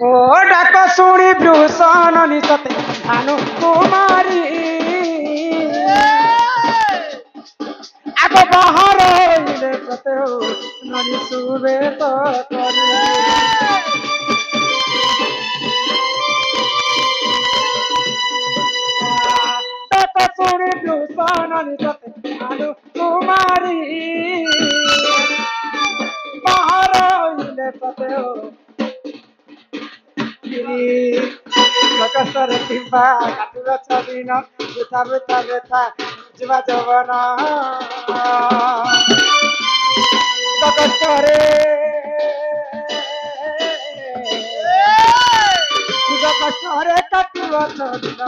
ও ডাক শুনি ভূষণ নিশতে ভানু কুমারী আগ বাহার হইলে কতে ননি শুবে তো করি ডাক শুনি ভূষণ নিশতে ভানু কুমারী বাহার হইলে কতে কষ্টরে কিংবা কাটিব ছদিন বেথা বেথা বেথা ଯିବା ଯବନ কষ্টরে কষ্টরে কাটিব ছদিন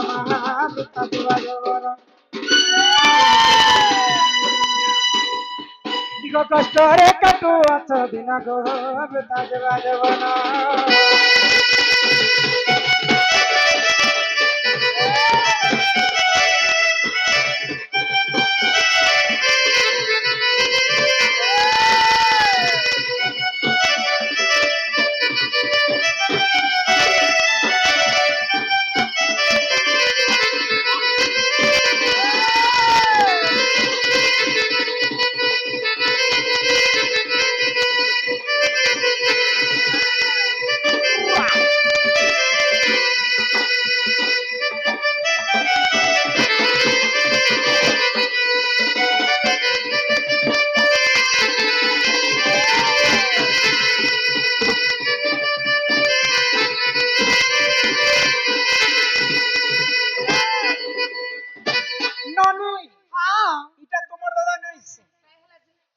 বেথা ଯିବା ଯବନ কষ্টরে কাটুব ছদিন গো বেথা ଯିବା ଯବନ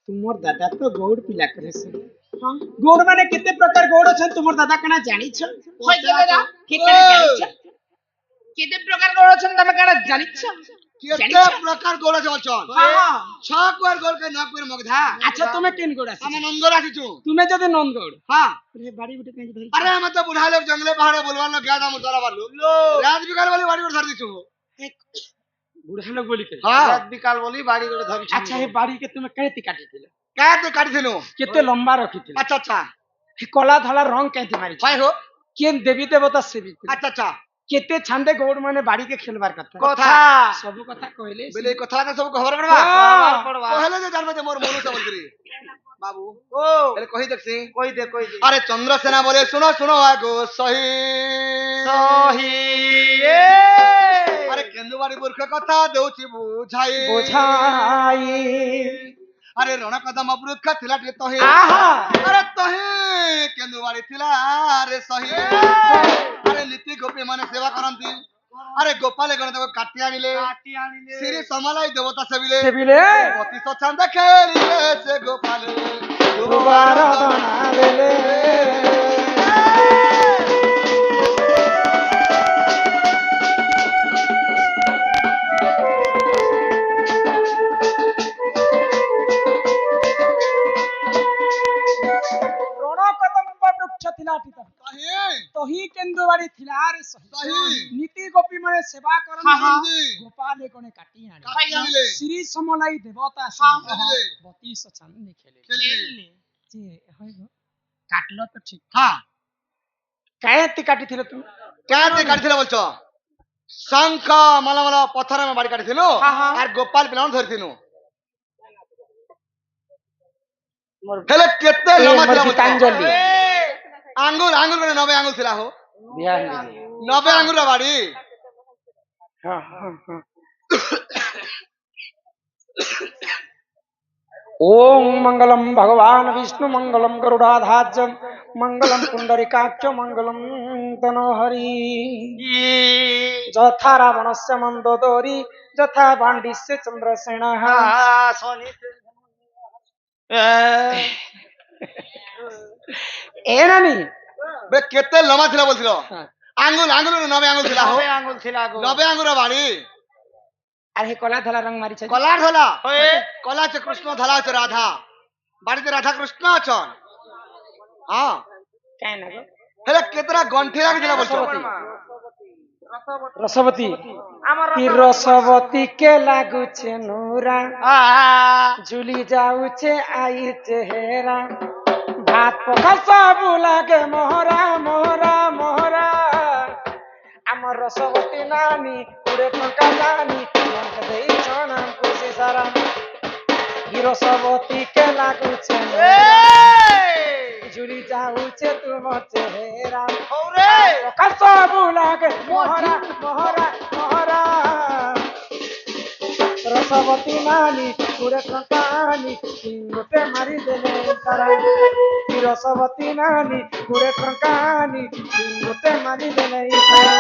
तुमर दादा तो गौड़ पिला करे से हां गौड़ माने कितने प्रकार गौड़ छन तुमर दादा कना जानि छ होय गेला के कने जानि छ केते प्रकार गौड़ छन तमे कना जानि छ केते प्रकार गौड़ छन हां छ कोर गौड़ के न कोर मगधा अच्छा तुम्हें केन गौड़ आसी हम नंदगौड़ आसी छु तुम्हें जदे नंदगौड़ हां अरे बाड़ी गुटे कहि धरि अरे हम तो बुढ़ा लोग जंगले पहाड़े बोलवा न गया हम तोरा बालू रात बिकाल वाली बाड़ी धर दी छु बुढ़ा लोग बोली के हां रात बिकाल बोली बाड़ी गड़े धरि छ अच्छा हे बाड़ी के तुम्हें कहती काटी दिले काटे काटी थिनु केते लंबा रखी थिले अच्छा अच्छा कला धला रंग कहती मारी भाई हो केन देवी देवता सेवी अच्छा अच्छा केते छांदे गौड़ माने बाड़ी के खेलबार कथा कथा सब कथा कहले बोले कथा ना सब खबर पड़वा हाँ। कहले जे जानबे जे मोर मनु सब करी बाबू ओ अरे कहि देखसी कोई दे अरे चंद्रसेना बोले सुनो सुनो आगो सही सही ए अरे केंदुवारी मूर्ख कथा देउची बुझाई बुझाई अरे रण कदम वृक्ष थिला टे तहे आहा अरे तहे केंदुवारी थिला अरे सही अरे नीति गोपी माने सेवा करंती अरे गोपाल गण तको काटी आनिले श्री समलाई देवता सेविले सेविले पति सछंद खेलिले से गोपाल दुबारा बनावेले तही केंदुवारी थिला रे सही नीति गोपी माने सेवा करन गोपाल कोने काटी आने श्री समलाई देवता बती सचन ने खेले जे होय गो काटलो तो ठीक हां कायती काटी थिलो तुम काटे काटी थिला बोलछो शंख मला मला पत्थर में बाड़ी काटी थिलो और गोपाल पिलान धरि थिनु हेले केते लम्बा थिला गीतांजलि आंगुर आंगुर में 90 आंगुर थिला हो ध्यान 90 आंगुर बाड़ी हां हां हां ओम मंगलम भगवान विष्णु मंगलम गरुड़ाध्वज मंगलम पुंडरीकाक्ष मंगलम तनोहरि जथा रावणस्य मंदोदरी जथा पांडिस्य चंद्रसेनः ए नानी बे केते लम्बा थिला बोलथिलो आंगुर आंगुर में 90 आंगुर थिला हो 90 आंगुल थिला गो 90 आंगुर बाड़ी अरे कला धला रंग मारी छ कला ढोला कला च कृष्ण धला च राधा बाड़ी ते राधा कृष्ण अछन हां काय ना गो हेले केतरा गंठी लाग दिला बोलछो रसवती ती रसवती के लागू छे नूरा झुली जाऊ छे आई चेहरा भात पका सब लागे मोहरा मोहरा मोहरा আমার রসবতী নানি কুড়ে টঙ্কা জানি মনকে ଦେଇছন খুশি সারা কি রসবতী কে লাগুছে জুড়ি যাউছে তুম চেহারা সবু লাগে মোহরা মোহরা মোহরা রসবতী নানি কুড়ে টঙ্কা আনি সিংহতে মারি দেলে তারা কি রসবতী নানি কুড়ে টঙ্কা আনি সিংহতে মারি দেলে তারা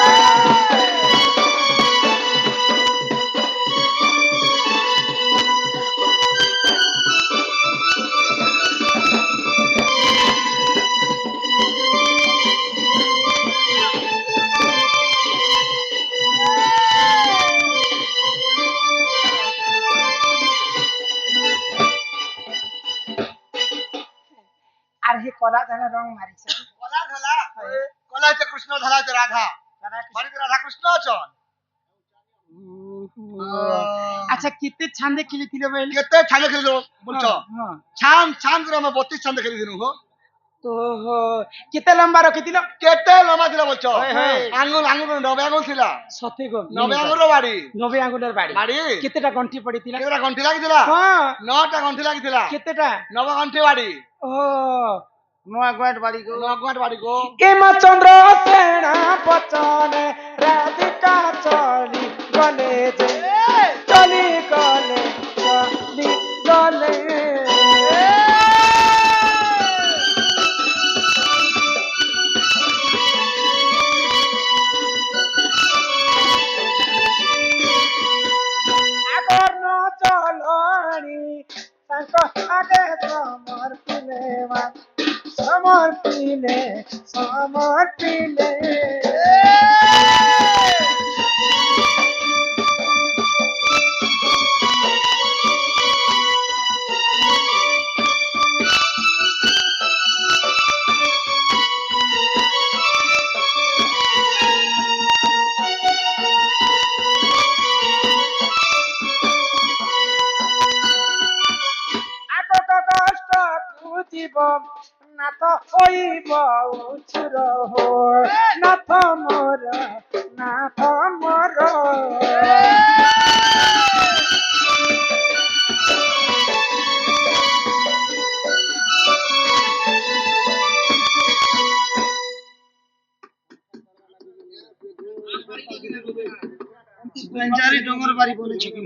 আর হে কলা ধরা রং মারিছে কলা ধলা কলা হচ্ছে কৃষ্ণ ধলা হচ্ছে রাধা বাড়িতে রাধা কৃষ্ণ আছেন আচ্ছা কেতে ছান্দে খেলিছিল বলে কেতে ছান্দে খেলিল বলছো ছান ছান করে আমি 32 ছান্দে খেলি দিনু হো তো কেতে লম্বা রখিছিল কেতে লম্বা ছিল বলছো হ্যাঁ। আঙ্গুল আঙ্গুল 90 আঙ্গুল ছিল সতে গো 90 আঙ্গুল বাড়ি 90 আঙ্গুলের বাড়ি বাড়ি কেতেটা গন্ঠি পড়িছিল কেতেটা গন্ঠি লাগিছিল হ্যাঁ 9টা গন্ঠি লাগিছিল কেতেটা 9 গন্ঠি বাড়ি ও নোয়া গোয়াট বাড়ি গো 9 গন্ঠি বাড়ি গো হেমচন্দ্র সেনা বচনে রাধিকা চলি গলে যে চলি গলে চলি গলে আগর ন চলনি তাঙ্ক আগে সমর্পিলে সমর্পিলে সমর্পিলে আগত কষ্ট খুঁজিব নাথ হইব উছুর নাথ মোর নাথ মোর পেঞ্চারি ডঙ্গর বাড়ি বলেছে কি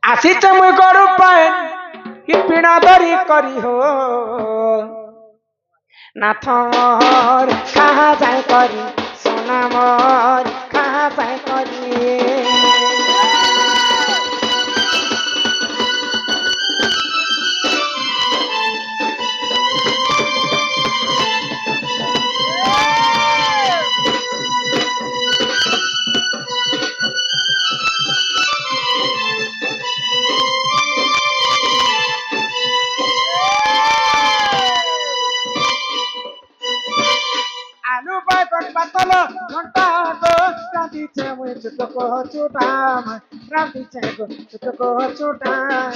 আসিছে মুই গরু পাইন কি পিণা ধরি করি হো নাথ মোর কাহা যাই করি সোনা মোর কাহা যাই করি আলু বাগন পাতল ঘন্টা গো রাঁধিছে মুই চুটক চুটাম রাঁধিছে গো চুটক চুটাম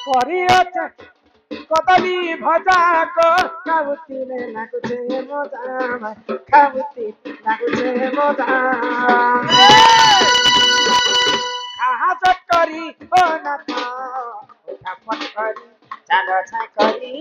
করিয়াছে কদলি ভজা গো খাউতিলে লাগুছে মজা খাউতি লাগুছে মজা খাহা চট করি ও নাথ কাপট করি চালো ছাই করি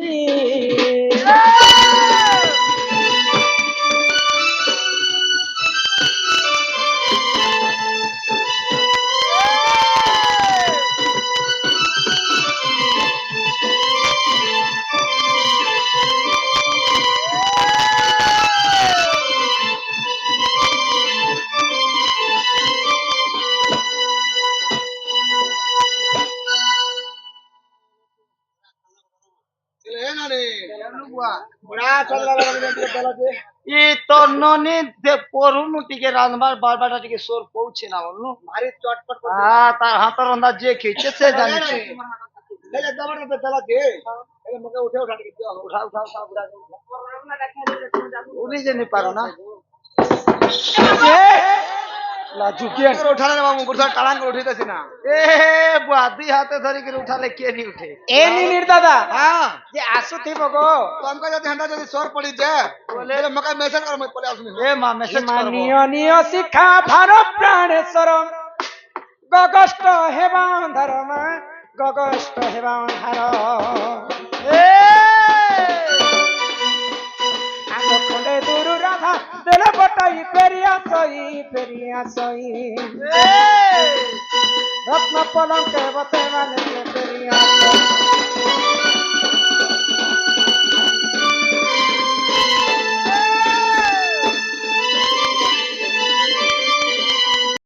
ই তোর ননি দে পড়ুনু টিকে রাঁধবার বারবারটা টিকে সোর পৌঁছে না বলনু ভারী চটপট করে হ্যাঁ তার হাতের রন্ধা যে খেয়েছে সে জানিছে এই দাবার মধ্যে তেলা দে এই মুখে উঠে উঠা দিতে উঠা উঠা উঠা বুড়া উনি যে নি পারো না লাজুকিয়া উঠালে না বাবু গুড়া টালাং করে উঠাইতেছি না এ বুয়া দুই হাতে ধরি করে উঠালে কে নি উঠে এ নিনির দাদা হ্যাঁ যে আসুথিব গো তোমাকে যদি হাঁটা যদি সর পড়ি যায় বলে মকে মেসেজ কর মই পলে আসুনি এ মা মেসেজ করব মানিয় নিয় শিক্ষা ভার প্রাণেশ্বর গগষ্ট হেবা ধর্ম গগষ্ট হেবা ধার এ আগ খন্ডে দুরু রাধা দেল বটাই পেরিয়া সই এ রত্ন পলঙ্কে বসে মানে পেরিয়া সই